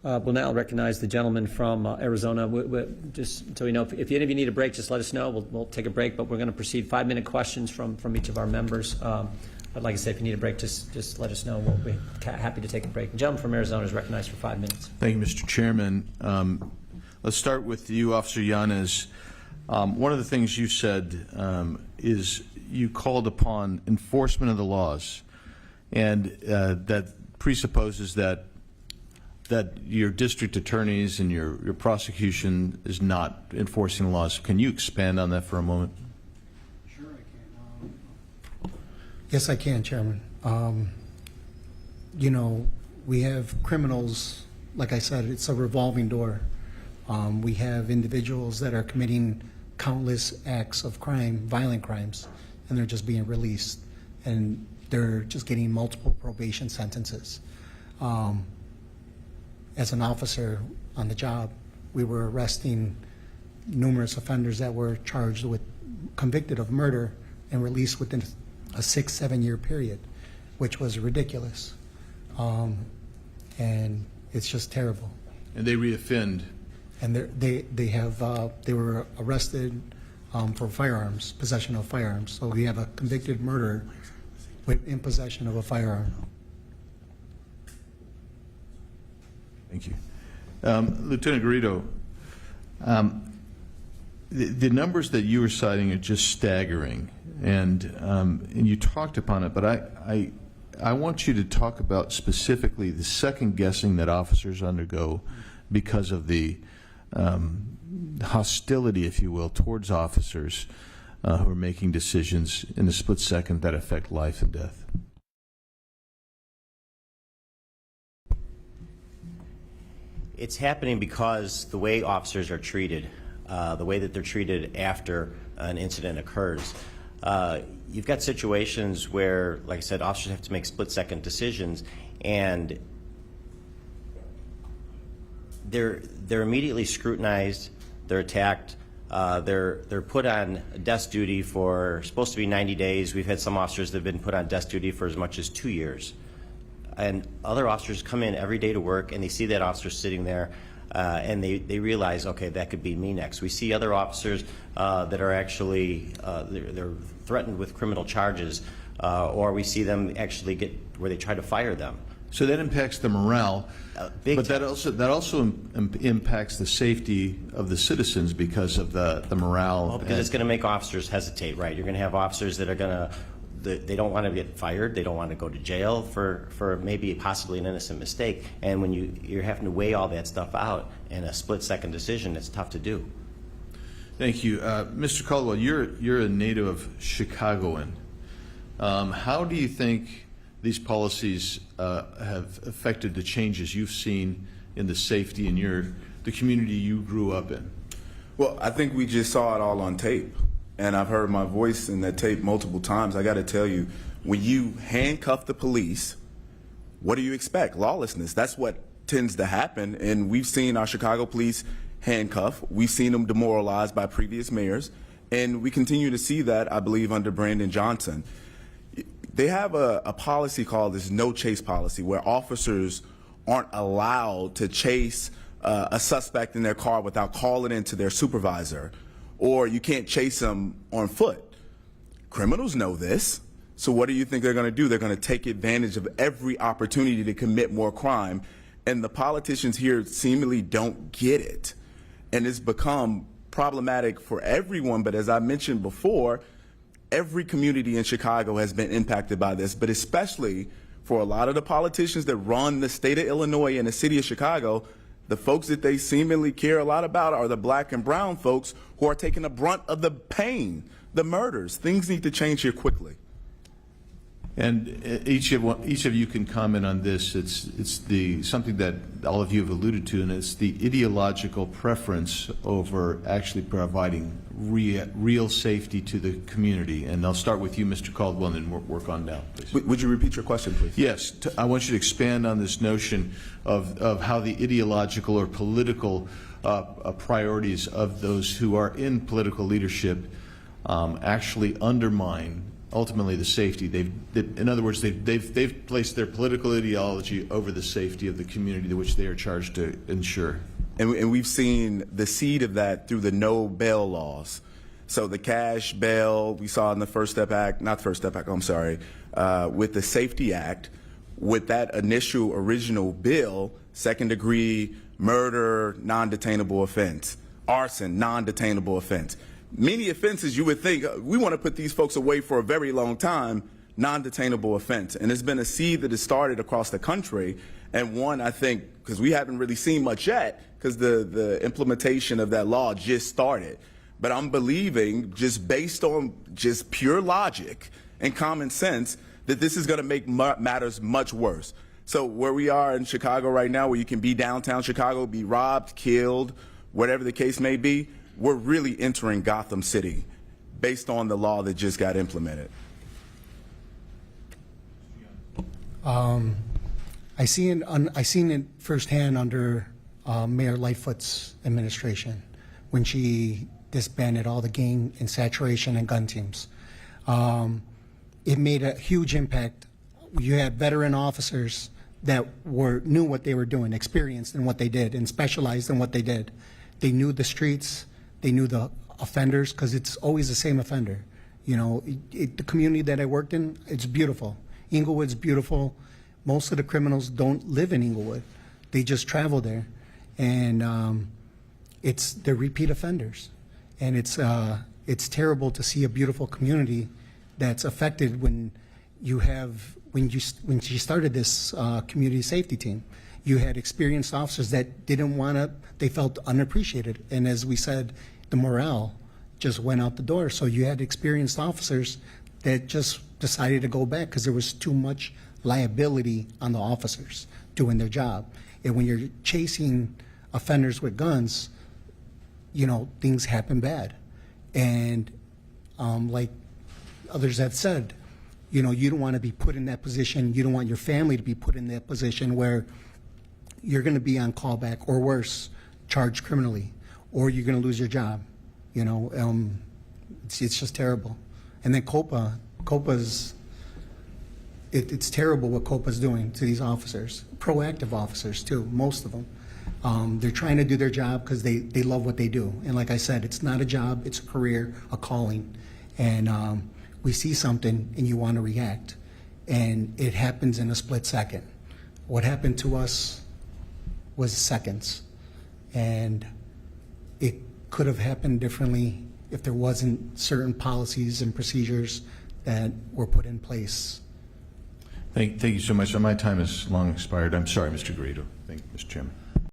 We'll now recognize the gentleman from Arizona. Just so we know, if any of you need a break, just let us know. We'll take a break, but we're going to proceed 5-minute questions from each of our members. But like I said, if you need a break, just let us know. We'll be happy to take a break. The gentleman from Arizona is recognized for 5 minutes. Thank you, Mr. Chairman. Let's start with you, Officer Yanez. One of the things you said is you called upon enforcement of the laws, and that presupposes that your district attorneys and your prosecution is not enforcing the laws. Can you expand on that for a moment? Sure, I can. Yes, I can, Chairman. You know, we have criminals, like I said, it's a revolving door. We have individuals that are committing countless acts of crime, violent crimes, and they're just being released, and they're just getting multiple probation sentences. As an officer on the job, we were arresting numerous offenders that were charged with, convicted of murder and released within a 6-7 year period, which was ridiculous. And it's just terrible. And they reoffend. And they were arrested for firearms, possession of firearms. So we have a convicted murderer in possession of a firearm. Thank you. Lieutenant Garrido, the numbers that you were citing are just staggering, and you talked upon it, but I want you to talk about specifically the second guessing that officers undergo because of the hostility, if you will, towards officers who are making decisions in a split second that affect life and death. It's happening because the way officers are treated, the way that they're treated after an incident occurs. You've got situations where, like I said, officers have to make split-second decisions, and they're immediately scrutinized, they're attacked, they're put on desk duty for supposed to be 90 days. We've had some officers that have been put on desk duty for as much as 2 years. And other officers come in every day to work, and they see that officer sitting there, and they realize, okay, that could be me next. We see other officers that are actually they're threatened with criminal charges, or we see them actually get where they try to fire them. So that impacts the morale, but that also impacts the safety of the citizens because of the morale. Well, because it's going to make officers hesitate, right? You're going to have officers that are going to. They don't want to get fired. They don't want to go to jail for maybe possibly an innocent mistake. And when you're having to weigh all that stuff out in a split-second decision, it's tough to do. Thank you, Mr. Caldwell. You're a native of Chicagoan. How do you think these policies have affected the changes you've seen in the safety in the community you grew up in? Well, I think we just saw it all on tape. And I've heard my voice in that tape multiple times. I got to tell you, when you handcuff the police, what do you expect? Lawlessness. That's what tends to happen. And we've seen our Chicago police handcuff. We've seen them demoralized by previous mayors. And we continue to see that, I believe, under Brandon Johnson. They have a policy called this no chase policy, where officers aren't allowed to chase a suspect in their car without calling into their supervisor. Or you can't chase them on foot. Criminals know this. So what do you think they're going to do? They're going to take advantage of every opportunity to commit more crime. And the politicians here seemingly don't get it. And it's become problematic for everyone. But as I mentioned before, every community in Chicago has been impacted by this, but especially for a lot of the politicians that run the state of Illinois and the city of Chicago. The folks that they seemingly care a lot about are the black and brown folks who are taking the brunt of the pain, the murders. Things need to change here quickly. And each of you can comment on this. It's something that all of you have alluded to, and it's the ideological preference over actually providing real safety to the community. And I'll start with you, Mr. Caldwell, and then work on down, please. Would you repeat your question, please? Yes. I want you to expand on this notion of how the ideological or political priorities of those who are in political leadership actually undermine ultimately the safety. In other words, they've placed their political ideology over the safety of the community to which they are charged to ensure. And we've seen the seed of that through the no bail laws. So the cash bail we saw in the First Step Act, not First Step Act, I'm sorry, with the Safety Act, with that initial original bill, second degree murder, non-detainable offense, arson, non-detainable offense. Many offenses you would think, we want to put these folks away for a very long time, non-detainable offense. And it's been a seed that has started across the country, and one, I think, because we haven't really seen much yet, because the implementation of that law just started. But I'm believing, just based on just pure logic and common sense, that this is going to make matters much worse. So where we are in Chicago right now, where you can be downtown Chicago, be robbed, killed, whatever the case may be, we're really entering Gotham City based on the law that just got implemented. I seen it firsthand under Mayor Lightfoot's administration when she disbanded all the gang and saturation and gun teams. It made a huge impact. You had veteran officers that knew what they were doing, experienced in what they did, and specialized in what they did. They knew the streets, they knew the offenders, because it's always the same offender. You know, the community that I worked in, it's beautiful. Inglewood's beautiful. Most of the criminals don't live in Inglewood. They just travel there. And they're repeat offenders. And it's terrible to see a beautiful community that's affected when you started this community safety team. You had experienced officers that they felt unappreciated. And as we said, the morale just went out the door. So you had experienced officers that just decided to go back because there was too much liability on the officers doing their job. And when you're chasing offenders with guns, you know, things happen bad. And like others have said, you know, you don't want to be put in that position. You don't want your family to be put in that position where you're going to be on callback or worse, charged criminally, or you're going to lose your job. You know, it's just terrible. And then it's terrible what COPA's doing to these officers, proactive officers too, most of them. They're trying to do their job because they love what they do. And like I said, it's not a job, it's a career, a calling. And we see something and you want to react. And it happens in a split second. What happened to us was seconds. And it could have happened differently if there wasn't certain policies and procedures that were put in place. Thank you so much. My time has long expired. I'm sorry, Mr. Garrido. Thank you, Mr. Chairman.